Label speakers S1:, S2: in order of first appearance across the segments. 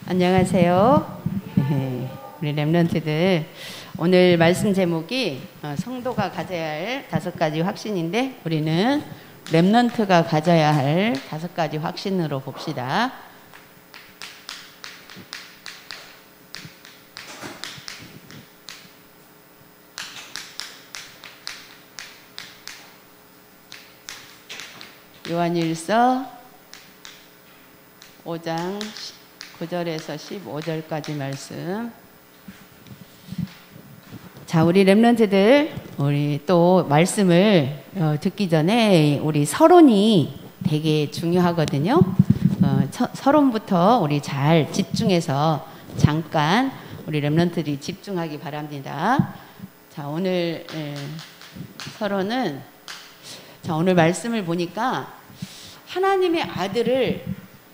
S1: 안녕하세요. 우리 렘넌트들, 오늘 말씀 제목이 성도가 가져야 할 5가지 확신인데, 우리는 렘넌트가 가져야 할 5가지 확신으로 봅시다. 요한일서 5장 9절에서 15절까지 말씀. 자, 우리 렘넌트들, 우리 또 말씀을 듣기 전에 우리 서론이 되게 중요하거든요. 서론부터 우리 잘 집중해서 잠깐 우리 렘넌트들이 집중하기 바랍니다. 자, 오늘 서론은, 자, 오늘 말씀을 보니까 하나님의 아들을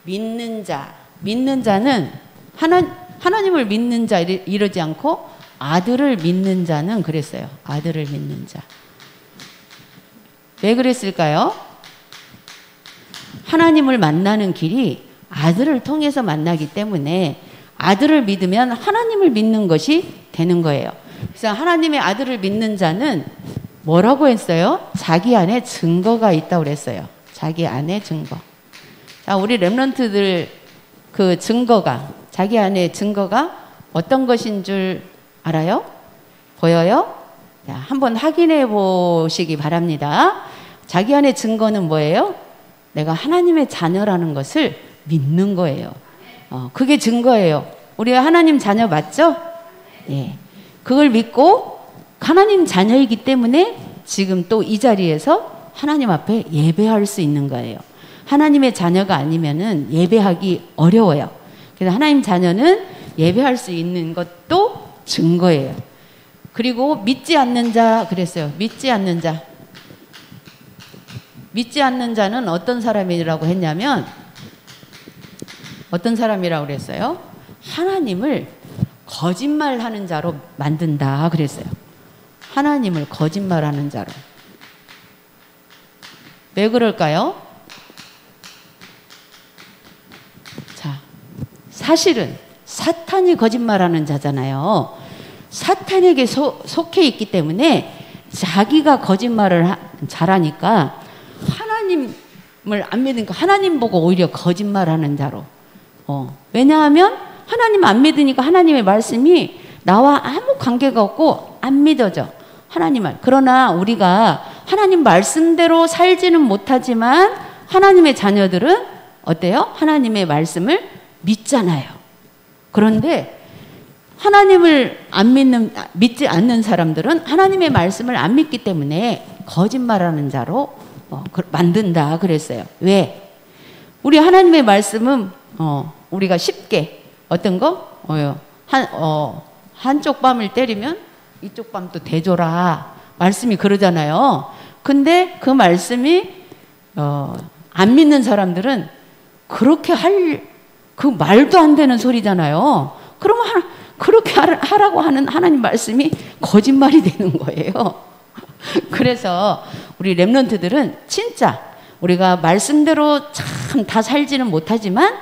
S1: 믿는 자는 하나님을 믿는 자 이러지 않고 아들을 믿는 자는 그랬어요. 아들을 믿는 자. 왜 그랬을까요? 하나님을 만나는 길이 아들을 통해서 만나기 때문에 아들을 믿으면 하나님을 믿는 것이 되는 거예요. 그래서 하나님의 아들을 믿는 자는 뭐라고 했어요? 자기 안에 증거가 있다고 그랬어요. 자기 안에 증거. 자, 우리 렘넌트들 그 증거가, 자기 안에 증거가 어떤 것인 줄 알아요? 보여요? 자, 한번 확인해 보시기 바랍니다. 자기 안에 증거는 뭐예요? 내가 하나님의 자녀라는 것을 믿는 거예요. 그게 증거예요. 우리가 하나님 자녀 맞죠? 예. 그걸 믿고 하나님 자녀이기 때문에 지금 또 이 자리에서 하나님 앞에 예배할 수 있는 거예요. 하나님의 자녀가 아니면은 예배하기 어려워요. 그래서 하나님 자녀는 예배할 수 있는 것도 증거예요. 그리고 믿지 않는 자 그랬어요. 믿지 않는 자. 믿지 않는 자는 어떤 사람이라고 했냐면, 어떤 사람이라고 그랬어요? 하나님을 거짓말하는 자로 만든다 그랬어요. 하나님을 거짓말하는 자로. 왜 그럴까요? 자, 사실은 사탄이 거짓말하는 자잖아요. 사탄에게 속해 있기 때문에 자기가 거짓말을 잘하니까 하나님을 안 믿으니까 하나님 보고 오히려 거짓말하는 자로. 왜냐하면 하나님 안 믿으니까 하나님의 말씀이 나와 아무 관계가 없고 안 믿어져. 하나님 말. 그러나 우리가 하나님 말씀대로 살지는 못하지만 하나님의 자녀들은 어때요? 하나님의 말씀을 믿잖아요. 그런데 하나님을 믿지 않는 사람들은 하나님의 말씀을 안 믿기 때문에 거짓말하는 자로 만든다 그랬어요. 왜? 우리 하나님의 말씀은 우리가 쉽게 어떤 거? 한쪽 뺨을 때리면 이쪽 뺨도 대줘라. 말씀이 그러잖아요. 근데 그 말씀이 안 믿는 사람들은 그렇게 그 말도 안 되는 소리잖아요. 그러면 그렇게 하라고 하는 하나님 말씀이 거짓말이 되는 거예요. 그래서 우리 렘넌트들은 진짜 우리가 말씀대로 참 다 살지는 못하지만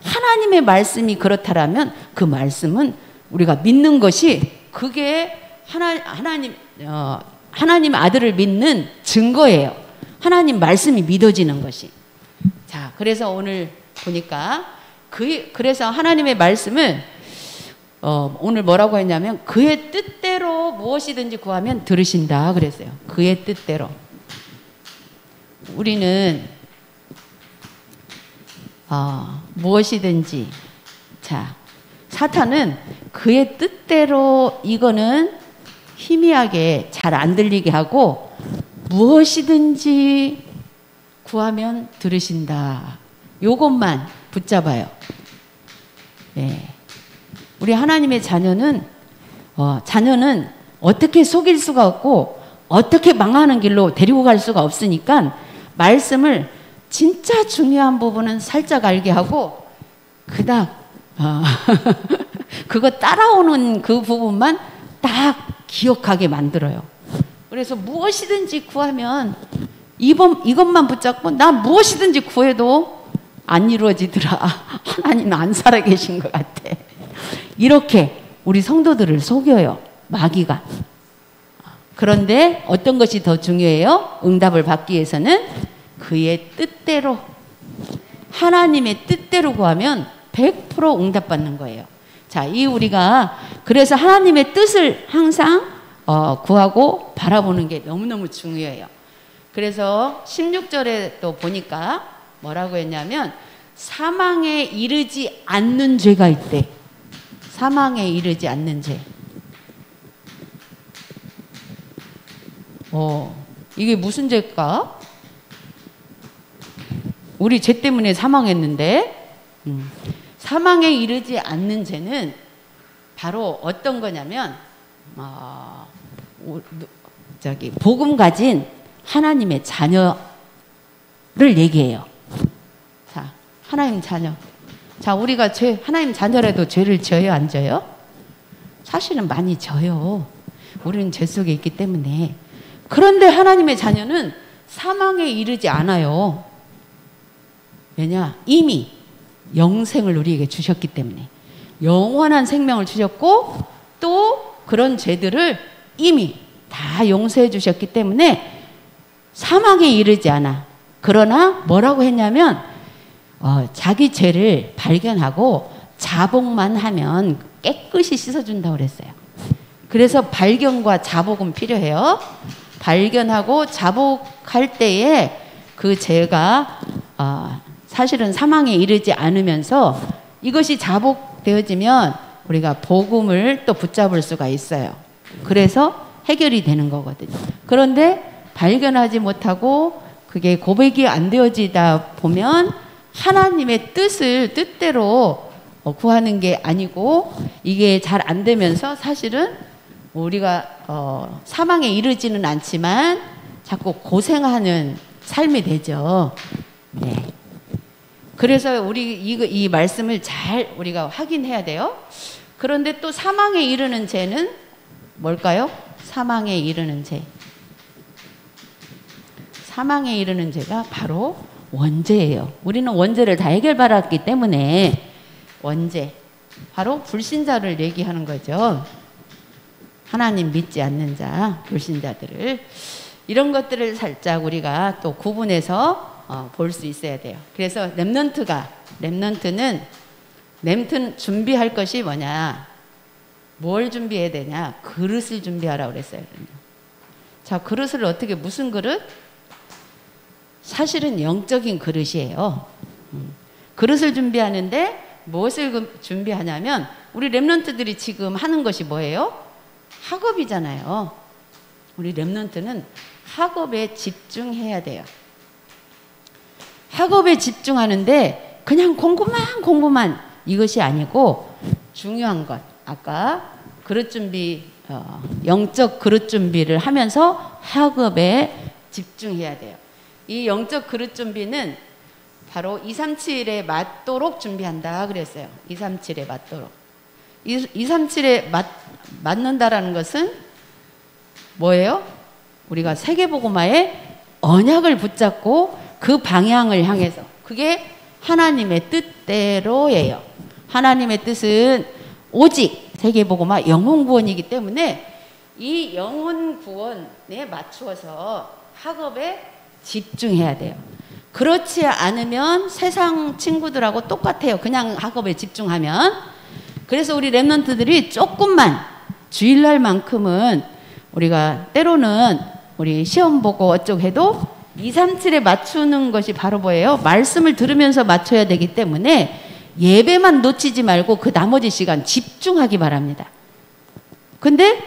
S1: 하나님의 말씀이 그렇다라면 그 말씀은 우리가 믿는 것이, 그게 하나님 아들을 믿는 증거예요. 하나님 말씀이 믿어지는 것이. 자, 그래서 오늘 보니까 그래서 하나님의 말씀은 오늘 뭐라고 했냐면 그의 뜻대로 무엇이든지 구하면 들으신다 그랬어요. 그의 뜻대로. 우리는 무엇이든지, 자, 사탄은 그의 뜻대로, 이거는 희미하게 잘 안 들리게 하고 무엇이든지 구하면 들으신다. 요것만 붙잡아요. 네. 우리 하나님의 자녀는 어떻게 속일 수가 없고 어떻게 망하는 길로 데리고 갈 수가 없으니까 말씀을 진짜 중요한 부분은 살짝 알게 하고 그다음 그거 따라오는 그 부분만 딱 기억하게 만들어요. 그래서 무엇이든지 구하면 이것만 붙잡고 나 무엇이든지 구해도 안 이루어지더라. 하나님 안 살아계신 것 같아. 이렇게 우리 성도들을 속여요, 마귀가. 그런데 어떤 것이 더 중요해요? 응답을 받기 위해서는 그의 뜻대로, 하나님의 뜻대로 구하면 100% 응답받는 거예요. 자, 이 우리가 그래서 하나님의 뜻을 항상 구하고 바라보는 게 너무너무 중요해요. 그래서 16절에 또 보니까 뭐라고 했냐면 사망에 이르지 않는 죄가 있대. 사망에 이르지 않는 죄. 이게 무슨 죄일까? 우리 죄 때문에 사망했는데 사망에 이르지 않는 죄는 바로 어떤 거냐면 복음 가진 하나님의 자녀를 얘기해요. 자, 하나님 자녀. 자, 우리가 하나님 자녀라도 죄를 져요, 안 져요? 사실은 많이 져요. 우리는 죄 속에 있기 때문에. 그런데 하나님의 자녀는 사망에 이르지 않아요. 왜냐? 이미 영생을 우리에게 주셨기 때문에. 영원한 생명을 주셨고 또 그런 죄들을 이미 다 용서해 주셨기 때문에 사망에 이르지 않아. 그러나 뭐라고 했냐면 자기 죄를 발견하고 자복만 하면 깨끗이 씻어준다고 그랬어요. 그래서 발견과 자복은 필요해요. 발견하고 자복할 때에 그 죄가 사실은 사망에 이르지 않으면서 이것이 자복되어지면 우리가 복음을 또 붙잡을 수가 있어요. 그래서 해결이 되는 거거든요. 그런데 발견하지 못하고 그게 고백이 안 되어지다 보면 하나님의 뜻대로 구하는 게 아니고 이게 잘 안 되면서 사실은 우리가 사망에 이르지는 않지만 자꾸 고생하는 삶이 되죠. 네. 그래서 우리 이 말씀을 잘 우리가 확인해야 돼요. 그런데 또 사망에 이르는 죄는 뭘까요? 사망에 이르는 죄. 사망에 이르는 죄가 바로 원죄예요. 우리는 원죄를 다 해결받았기 때문에 원죄. 바로 불신자를 얘기하는 거죠. 하나님 믿지 않는 자, 불신자들을. 이런 것들을 살짝 우리가 또 구분해서 볼 수 있어야 돼요. 그래서 렘넌트는 준비할 것이 뭐냐? 뭘 준비해야 되냐? 그릇을 준비하라고 그랬어요. 자, 그릇을 어떻게, 무슨 그릇? 사실은 영적인 그릇이에요. 그릇을 준비하는데 무엇을 준비하냐면 우리 렘넌트들이 지금 하는 것이 뭐예요? 학업이잖아요. 우리 렘넌트는 학업에 집중해야 돼요. 학업에 집중하는데 그냥 공부만 이것이 아니고 중요한 것. 아까 그릇 준비, 영적 그릇 준비를 하면서 학업에 집중해야 돼요. 이 영적 그릇 준비는 바로 237에 맞도록 준비한다 그랬어요. 237에 맞도록. 237에 맞는다라는 것은 뭐예요? 우리가 세계복음화의 언약을 붙잡고 그 방향을 향해서, 그게 하나님의 뜻대로예요. 하나님의 뜻은 오직 세계복음화 영혼구원이기 때문에 이 영혼구원에 맞추어서 학업에 집중해야 돼요. 그렇지 않으면 세상 친구들하고 똑같아요. 그냥 학업에 집중하면. 그래서 우리 렘넌트들이 조금만 주일날만큼은 우리가 때로는 우리 시험 보고 어쩌고 해도 237에 맞추는 것이 바로 뭐예요? 말씀을 들으면서 맞춰야 되기 때문에 예배만 놓치지 말고 그 나머지 시간 집중하기 바랍니다. 근데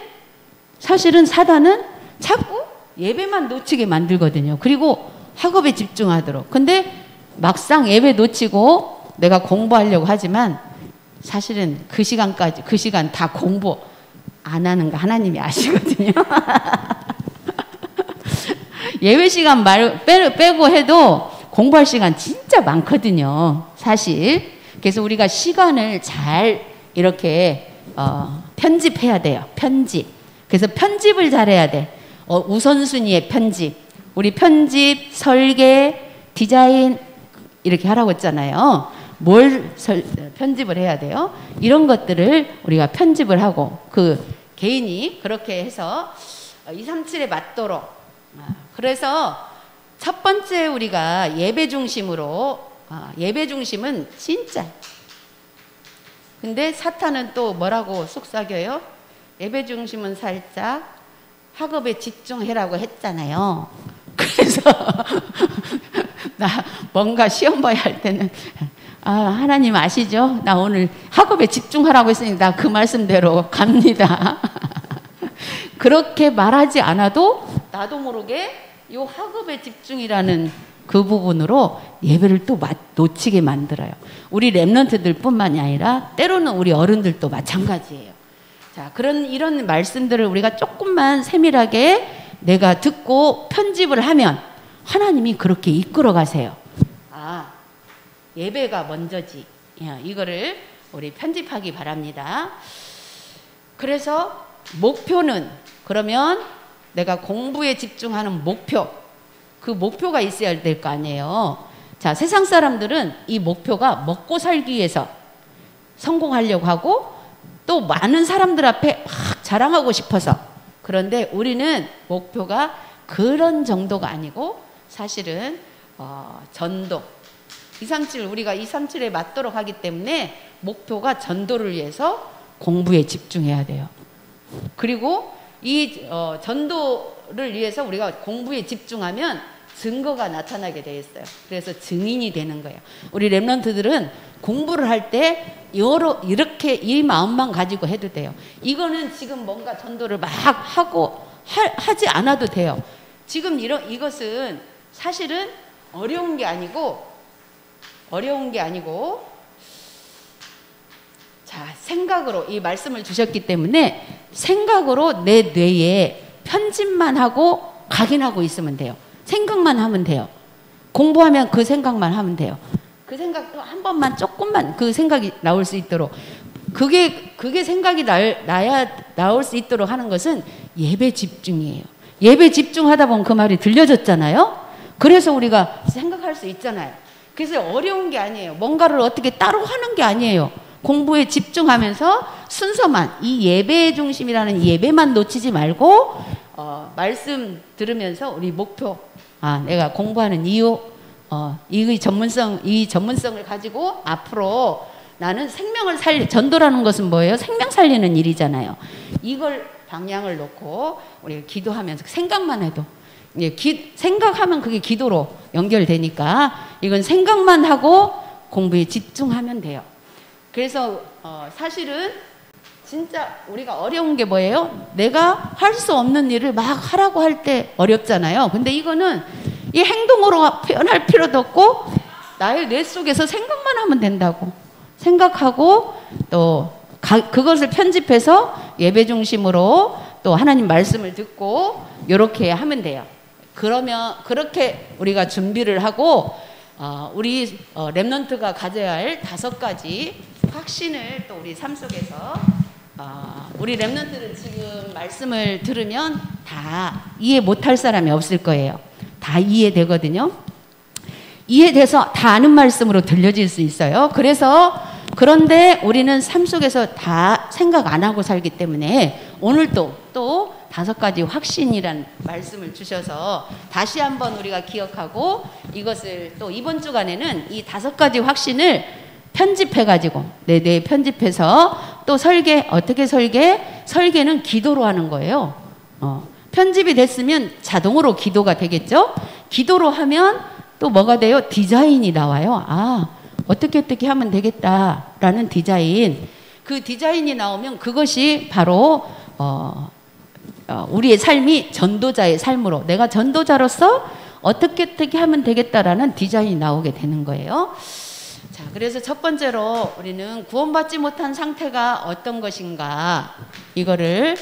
S1: 사실은 사단은 자꾸 예배만 놓치게 만들거든요. 그리고 학업에 집중하도록. 근데 막상 예배 놓치고 내가 공부하려고 하지만 사실은 그 시간 다 공부 안 하는 거 하나님이 아시거든요. 예배 시간 빼고 해도 공부할 시간 진짜 많거든요. 사실. 그래서 우리가 시간을 잘 이렇게 편집해야 돼요. 편집. 그래서 편집을 잘해야 돼. 우선순위의 편집. 우리 편집, 설계, 디자인 이렇게 하라고 했잖아요. 뭘 편집을 해야 돼요? 이런 것들을 우리가 편집을 하고 그 개인이 그렇게 해서 237에 맞도록. 그래서 첫 번째 우리가 예배 중심으로 예배 중심은 진짜. 근데 사탄은 또 뭐라고 속삭여요? 예배 중심은 살짝 학업에 집중해라고 했잖아요. 그래서 나 뭔가 시험 봐야 할 때는 하나님 아시죠? 나 오늘 학업에 집중하라고 했으니 나 그 말씀대로 갑니다. 그렇게 말하지 않아도 나도 모르게 이 학업에 집중이라는 그 부분으로 예배를 또 놓치게 만들어요. 우리 랩런트들 뿐만이 아니라 때로는 우리 어른들도 마찬가지예요. 자, 이런 말씀들을 우리가 조금만 세밀하게 내가 듣고 편집을 하면 하나님이 그렇게 이끌어 가세요. 예배가 먼저지. 이거를 우리 편집하기 바랍니다. 그래서 목표는 그러면 내가 공부에 집중하는 목표, 그 목표가 있어야 될 거 아니에요. 자, 세상 사람들은 이 목표가 먹고 살기 위해서 성공하려고 하고 또 많은 사람들 앞에 막 자랑하고 싶어서. 그런데 우리는 목표가 그런 정도가 아니고 사실은 전도 237 우리가 237에 맞도록 하기 때문에 목표가 전도를 위해서 공부에 집중해야 돼요. 그리고 이 전도를 위해서 우리가 공부에 집중하면 증거가 나타나게 되어 있어요. 그래서 증인이 되는 거예요. 우리 랩런트들은 공부를 할 때 이렇게 이 마음만 가지고 해도 돼요. 이거는 지금 뭔가 전도를 막 하고 하지 않아도 돼요. 지금 이것은 사실은 어려운 게 아니고 자, 생각으로 이 말씀을 주셨기 때문에 생각으로 내 뇌에 편집만 하고 각인하고 있으면 돼요. 생각만 하면 돼요. 공부하면 그 생각만 하면 돼요. 그 생각도 한 번만 조금만 그 생각이 나올 수 있도록 그게 생각이 나올 수 있도록 하는 것은 예배 집중이에요. 예배 집중하다 보면 그 말이 들려졌잖아요. 그래서 우리가 생각할 수 있잖아요. 그래서 어려운 게 아니에요. 뭔가를 어떻게 따로 하는 게 아니에요. 공부에 집중하면서 순서만 이 예배 중심이라는 예배만 놓치지 말고 말씀 들으면서 우리 목표 내가 공부하는 이유 이 전문성을 가지고 앞으로 나는 생명을 전도라는 것은 뭐예요? 생명 살리는 일이잖아요. 이걸 방향을 놓고 우리가 기도하면서 생각만 해도 생각하면 그게 기도로 연결되니까 이건 생각만 하고 공부에 집중하면 돼요. 그래서 사실은 진짜 우리가 어려운 게 뭐예요? 내가 할 수 없는 일을 막 하라고 할 때 어렵잖아요. 근데 이거는 이 행동으로 표현할 필요도 없고 나의 뇌 속에서 생각만 하면 된다고 생각하고 또 그것을 편집해서 예배 중심으로 또 하나님 말씀을 듣고 이렇게 하면 돼요. 그러면 그렇게 우리가 준비를 하고 우리 랩런트가 가져야 할 5가지 확신을 또 우리 삶 속에서 우리 랩런트는 지금 말씀을 들으면 다 이해 못할 사람이 없을 거예요. 다 이해되거든요. 이해돼서 다 아는 말씀으로 들려질 수 있어요. 그런데 우리는 삶 속에서 다 생각 안 하고 살기 때문에 오늘 또 5가지 확신이란 말씀을 주셔서 다시 한번 우리가 기억하고 이것을 또 이번 주간에는 이 5가지 확신을 편집해가지고 뇌에 편집해서 또 어떻게 설계는 기도로 하는 거예요. 편집이 됐으면 자동으로 기도가 되겠죠. 기도로 하면 또 뭐가 돼요? 디자인이 나와요. 어떻게 하면 되겠다라는 디자인. 그 디자인이 나오면 그것이 바로 우리의 삶이 전도자의 삶으로 내가 전도자로서 어떻게 하면 되겠다라는 디자인이 나오게 되는 거예요. 자, 그래서 첫 번째로 우리는 구원받지 못한 상태가 어떤 것인가 이거를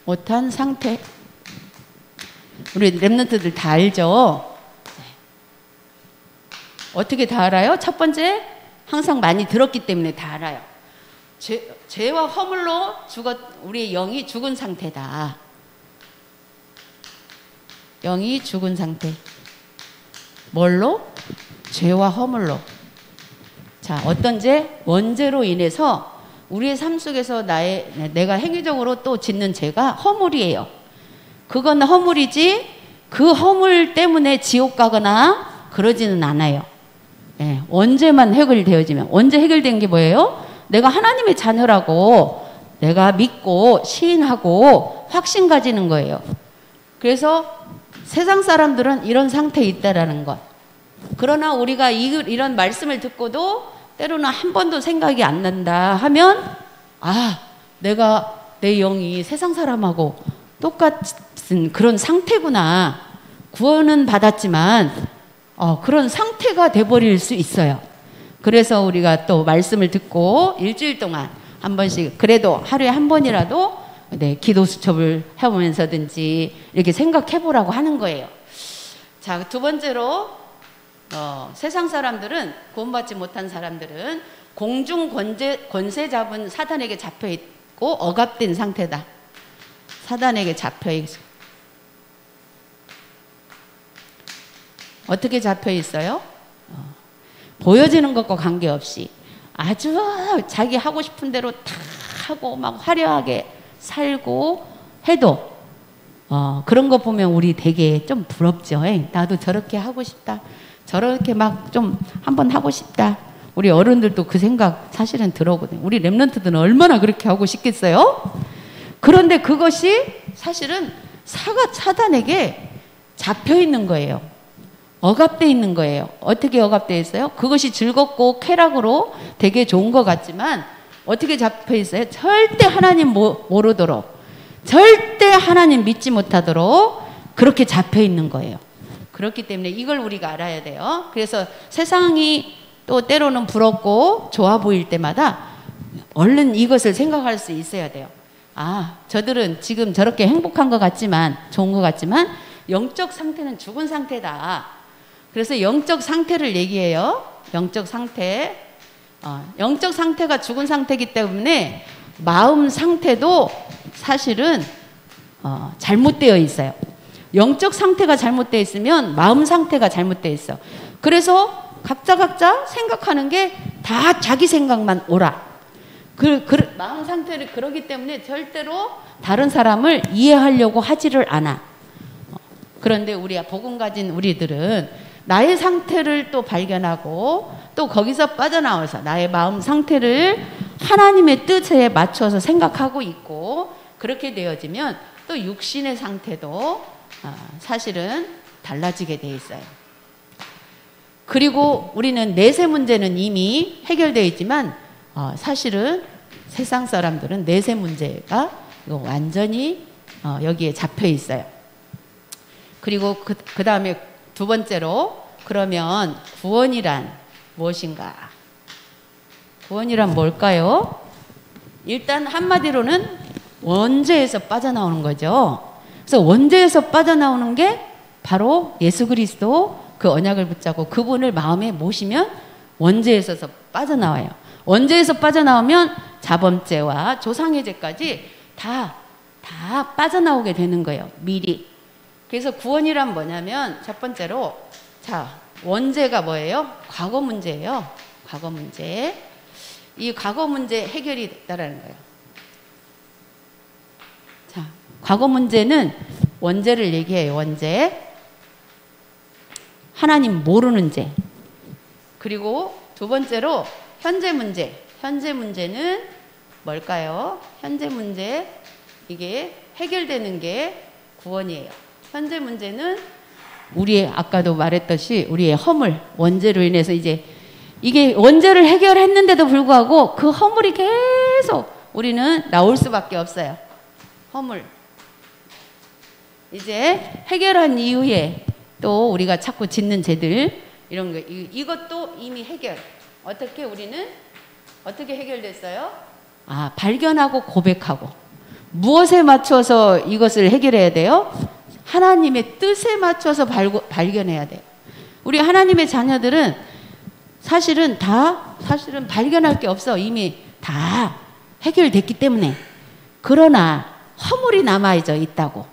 S1: 못한 상태 우리 랩런트들 다 알죠? 어떻게 다 알아요? 첫 번째 항상 많이 들었기 때문에 다 알아요. 죄와 허물로 우리의 영이 죽은 상태다. 영이 죽은 상태. 뭘로? 죄와 허물로. 자, 어떤 죄? 원죄로 인해서 우리의 삶 속에서 내가 행위적으로 또 짓는 죄가 허물이에요. 그건 허물이지 그 허물 때문에 지옥 가거나 그러지는 않아요. 예, 언제만 해결되어지면. 언제 해결된 게 뭐예요? 내가 하나님의 자녀라고 내가 믿고 시인하고 확신 가지는 거예요. 그래서 세상 사람들은 이런 상태에 있다라는 것. 그러나 우리가 이런 말씀을 듣고도 때로는 한 번도 생각이 안 난다 하면, 아, 내가 내 영이 세상 사람하고 똑같은 그런 상태구나. 구원은 받았지만 그런 상태가 돼버릴 수 있어요. 그래서 우리가 또 말씀을 듣고 일주일 동안 한 번씩, 그래도 하루에 한 번이라도 기도 수첩을 해보면서든지 이렇게 생각해 보라고 하는 거예요. 자, 두 번째로 세상 사람들은, 구원받지 못한 사람들은 공중 권세 잡은 사단에게 잡혀 있고 억압된 상태다. 사단에게 잡혀 있어. 어떻게 잡혀 있어요? 보여지는 것과 관계없이 아주 자기 하고 싶은 대로 다 하고 막 화려하게 살고 해도 그런 거 보면 우리 되게 좀 부럽죠. 에이, 나도 저렇게 하고 싶다. 저렇게 막 좀 한번 하고 싶다. 우리 어른들도 그 생각 사실은 들어오거든요. 우리 랩런트들은 얼마나 그렇게 하고 싶겠어요? 그런데 그것이 사실은 사단에게 잡혀 있는 거예요. 억압되어 있는 거예요. 어떻게 억압되어 있어요? 그것이 즐겁고 쾌락으로 되게 좋은 것 같지만 어떻게 잡혀 있어요? 절대 하나님 모르도록, 절대 하나님 믿지 못하도록 그렇게 잡혀 있는 거예요. 그렇기 때문에 이걸 우리가 알아야 돼요. 그래서 세상이 또 때로는 부럽고 좋아 보일 때마다 얼른 이것을 생각할 수 있어야 돼요. 아, 저들은 지금 저렇게 행복한 것 같지만, 좋은 것 같지만 영적 상태는 죽은 상태다. 그래서 영적 상태를 얘기해요. 영적 상태. 영적 상태가 죽은 상태이기 때문에 마음 상태도 사실은 잘못되어 있어요. 영적 상태가 잘못되어 있으면 마음 상태가 잘못되어 있어. 그래서 각자 생각하는 게 다 자기 생각만 오라. 마음 상태를 그러기 때문에 절대로 다른 사람을 이해하려고 하지를 않아. 그런데 복음 가진 우리들은 나의 상태를 또 발견하고 또 거기서 빠져나와서 나의 마음 상태를 하나님의 뜻에 맞춰서 생각하고 있고, 그렇게 되어지면 또 육신의 상태도 사실은 달라지게 돼 있어요. 그리고 우리는 내세 문제는 이미 해결되어 있지만 사실은 세상 사람들은 내세 문제가 완전히 여기에 잡혀 있어요. 그리고 그 다음에 두 번째로, 그러면 구원이란 무엇인가? 구원이란 뭘까요? 일단 한마디로는 원죄에서 빠져나오는 거죠. 그래서 원죄에서 빠져나오는 게 바로 예수 그리스도 그 언약을 붙잡고 그분을 마음에 모시면 원죄에서 빠져나와요. 원죄에서 빠져나오면 자범죄와 조상의 죄까지 다 빠져나오게 되는 거예요. 미리. 그래서 구원이란 뭐냐면 첫 번째로, 자, 원죄가 뭐예요? 과거 문제예요. 과거 문제. 이 과거 문제 해결이 됐다라는 거예요. 자, 과거 문제는 원죄를 얘기해요. 원죄. 하나님 모르는 죄. 그리고 두 번째로 현재 문제. 현재 문제는 뭘까요? 현재 문제, 이게 해결되는 게 구원이에요. 현재 문제는 아까도 말했듯이 우리의 허물, 원죄로 인해서 이게 원죄를 해결했는데도 불구하고 그 허물이 계속 우리는 나올 수밖에 없어요. 허물. 이제 해결한 이후에 또 우리가 자꾸 짓는 죄들, 이런 거, 이것도 이미 해결. 우리는 어떻게 해결됐어요? 발견하고 고백하고. 무엇에 맞춰서 이것을 해결해야 돼요? 하나님의 뜻에 맞춰서 발견해야 돼요. 우리 하나님의 자녀들은 사실은 발견할 게 없어. 이미 다 해결됐기 때문에. 그러나 허물이 남아있다고.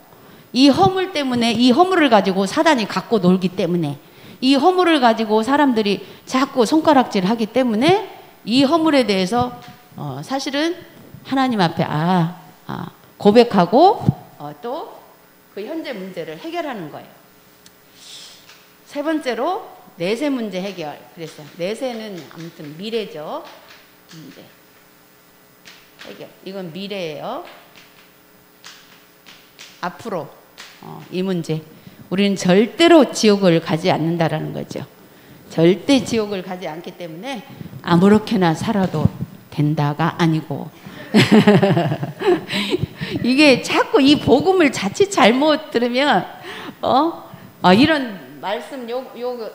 S1: 이 허물 때문에, 이 허물을 가지고 사단이 갖고 놀기 때문에, 이 허물을 가지고 사람들이 자꾸 손가락질 하기 때문에 이 허물에 대해서 사실은 하나님 앞에 고백하고 또 그 현재 문제를 해결하는 거예요. 세 번째로 내세 문제 해결. 그랬어요. 내세는 아무튼 미래죠. 문제 해결. 이건 미래예요. 앞으로 이 문제. 우리는 절대로 지옥을 가지 않는다라는 거죠. 절대 지옥을 가지 않기 때문에 아무렇게나 살아도 된다가 아니고 이게 자꾸 이 복음을 자칫 잘못 들으면 이런 말씀 요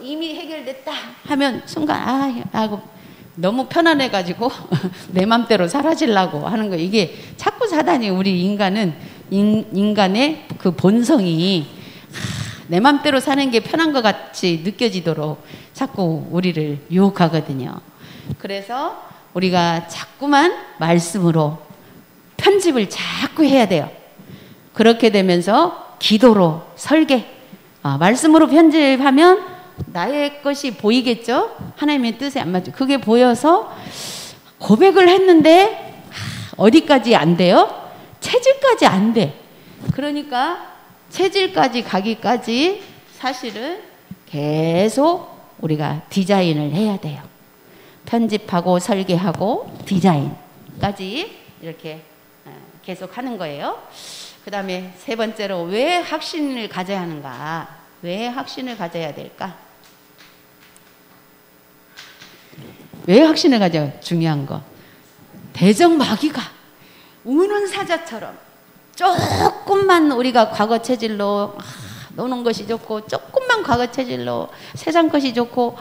S1: 이미 해결됐다 하면 순간 하고 너무 편안해 가지고 내 맘대로 살아지려고 하는 거. 이게 자꾸 사단이 우리 인간의 그 본성이 내 맘대로 사는 게 편한 것 같이 느껴지도록 자꾸 우리를 유혹하거든요. 그래서 우리가 자꾸만 말씀으로 편집을 자꾸 해야 돼요. 그렇게 되면서 기도로 설계, 말씀으로 편집하면 나의 것이 보이겠죠? 하나님의 뜻에 안 맞죠? 그게 보여서 고백을 했는데 어디까지 안 돼요? 체질까지 안 돼. 그러니까 체질까지 가기까지 사실은 계속 우리가 디자인을 해야 돼요. 편집하고 설계하고 디자인까지 이렇게 계속 하는 거예요. 그 다음에 세 번째로 왜 확신을 가져야 하는가? 왜 확신을 가져야 될까? 왜 확신을 가져야 중요한 거. 대적 마귀가 우는 사자처럼 조금만 우리가 과거 체질로 노는 것이 좋고, 조금만 과거 체질로 세상 것이 좋고,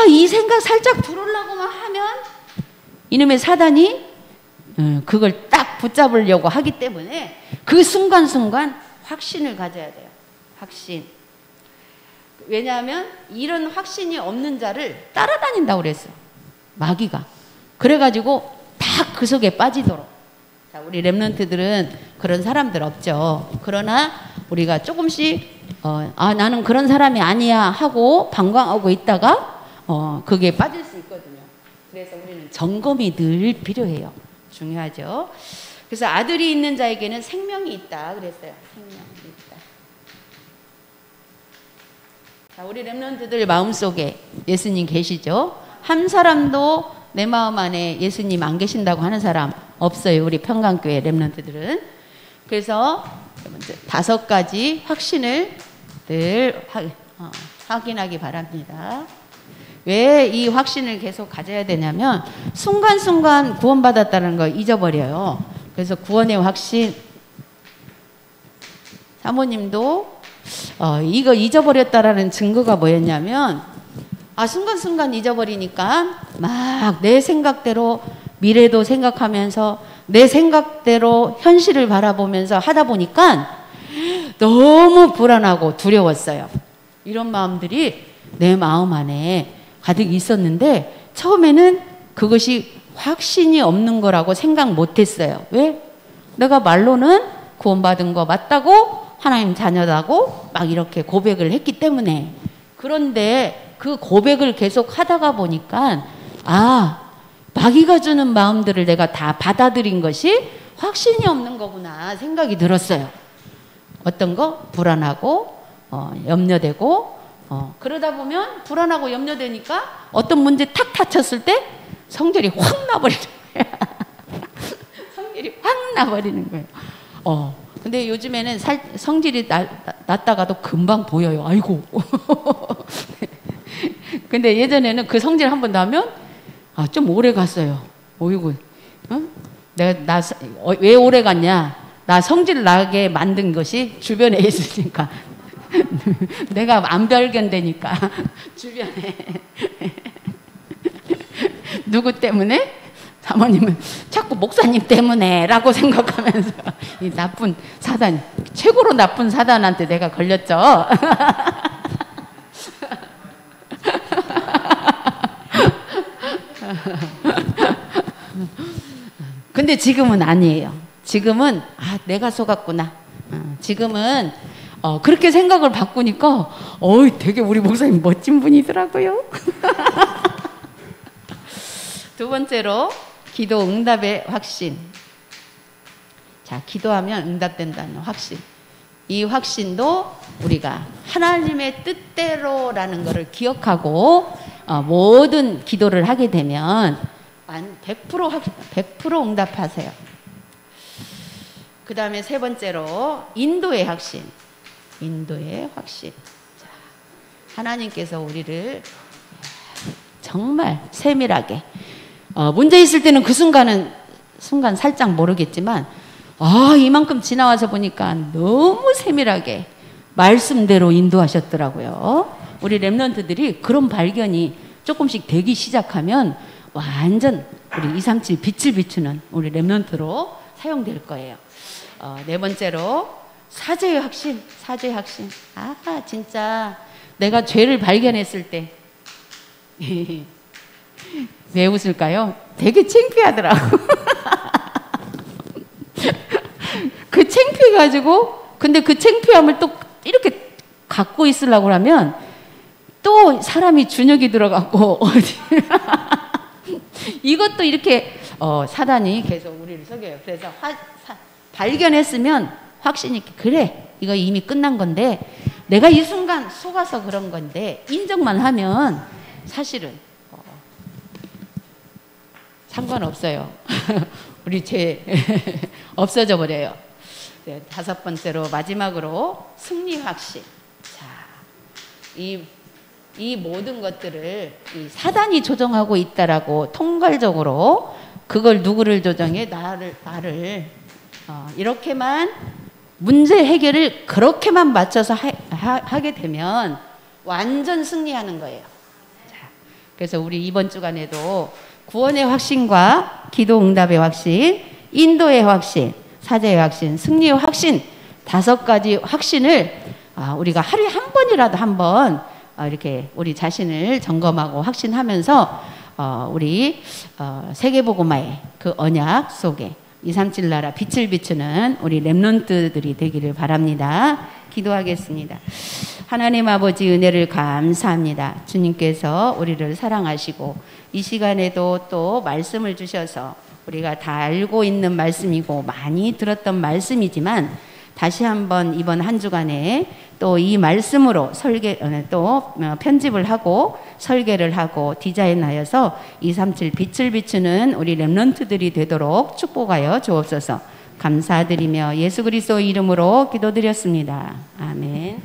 S1: 이 생각 살짝 들어오려고만 하면 이놈의 사단이 그걸 딱 붙잡으려고 하기 때문에 그 순간순간 확신을 가져야 돼요. 확신. 왜냐하면 이런 확신이 없는 자를 따라다닌다고 그랬어. 마귀가. 그래가지고 다 그 속에 빠지도록. 자, 우리 렘넌트들은 그런 사람들 없죠. 그러나 우리가 조금씩 나는 그런 사람이 아니야 하고 방광하고 있다가 그게 빠질 수 있거든요. 그래서 우리는 점검이 늘 필요해요. 중요하죠. 그래서 아들이 있는 자에게는 생명이 있다 그랬어요. 생명이 있다. 자, 우리 렘넌트들 마음속에 예수님 계시죠? 한 사람도 내 마음 안에 예수님 안 계신다고 하는 사람 없어요. 우리 평강교회 렘넌트들은. 그래서 5가지 확신을 늘 확인하기 바랍니다. 왜 이 확신을 계속 가져야 되냐면 순간순간 구원받았다는 걸 잊어버려요. 그래서 구원의 확신. 사모님도 이거 잊어버렸다라는 증거가 뭐였냐면 순간순간 잊어버리니까 막 내 생각대로 미래도 생각하면서 내 생각대로 현실을 바라보면서 하다 보니까 너무 불안하고 두려웠어요. 이런 마음들이 내 마음 안에 가득 있었는데 처음에는 그것이 확신이 없는 거라고 생각 못했어요. 왜? 내가 말로는 구원받은 거 맞다고 하나님 자녀다고 막 이렇게 고백을 했기 때문에. 그런데 그 고백을 계속 하다가 보니까 마귀가 주는 마음들을 내가 다 받아들인 것이 확신이 없는 거구나 생각이 들었어요. 어떤 거? 불안하고 염려되고 그러다 보면 불안하고 염려되니까 어떤 문제 탁 다쳤을 때 성질이 확 나버리는 거예요. 성질이 확 나버리는 거예요. 근데 요즘에는 성질이 났다가도 금방 보여요. 아이고. 근데 예전에는 그 성질 한 번 나면 좀 오래 갔어요. 어이구. 내가 왜 오래 갔냐? 나 성질 나게 만든 것이 주변에 있으니까. 내가 안 발견되니까 주변에 누구 때문에? 사모님은 자꾸 목사님 때문에 라고 생각하면서 이 나쁜 사단, 최고로 나쁜 사단한테 내가 걸렸죠. 근데 지금은 아니에요. 지금은 내가 속았구나. 지금은 그렇게 생각을 바꾸니까 되게 우리 목사님 멋진 분이더라고요. 두 번째로 기도 응답의 확신. 자, 기도하면 응답된다는 확신. 이 확신도 우리가 하나님의 뜻대로라는 것을 기억하고 모든 기도를 하게 되면 100% 응답하세요. 그 다음에 세 번째로 인도의 확신. 인도의 확신. 자, 하나님께서 우리를 정말 세밀하게 문제 있을 때는 그 순간 살짝 모르겠지만 이만큼 지나와서 보니까 너무 세밀하게 말씀대로 인도하셨더라고요. 우리 랩런트들이 그런 발견이 조금씩 되기 시작하면 완전 우리 237 빛을 비추는 우리 랩런트로 사용될 거예요. 네 번째로 사죄의 확신. 사죄의 확신. 진짜 내가 죄를 발견했을 때 왜 웃을까요? 되게 창피하더라고. 그 창피해가지고, 근데 그 창피함을 또 이렇게 갖고 있으려고 하면 또 사람이 준역이 들어갔고 이것도 이렇게 사단이 계속 우리를 속여요. 그래서 발견했으면 확신이 있게, 그래 이거 이미 끝난 건데 내가 이 순간 속아서 그런 건데 인정만 하면 사실은 상관없어요. 우리 죄 없어져 버려요. 네, 다섯 번째로 마지막으로 승리 확신. 자, 이 모든 것들을 이 사단이 조정하고 있다라고 통괄적으로 그걸 누구를 조정해? 나를 이렇게만 문제 해결을 그렇게만 맞춰서 하게 되면 완전 승리하는 거예요. 자, 그래서 우리 이번 주간에도 구원의 확신과 기도 응답의 확신, 인도의 확신, 사죄의 확신, 승리의 확신, 5가지 확신을 우리가 하루에 한 번이라도 한번 이렇게 우리 자신을 점검하고 확신하면서 우리 세계복음화의 그 언약 속에 237 나라 빛을 비추는 우리 랩런트들이 되기를 바랍니다. 기도하겠습니다. 하나님 아버지 은혜를 감사합니다. 주님께서 우리를 사랑하시고 이 시간에도 또 말씀을 주셔서 우리가 다 알고 있는 말씀이고 많이 들었던 말씀이지만 다시 한번 이번 한 주간에 또 이 말씀으로 또 편집을 하고 설계를 하고 디자인하여서 237 빛을 비추는 우리 랩런트들이 되도록 축복하여 주옵소서. 감사드리며 예수 그리스도 이름으로 기도드렸습니다. 아멘.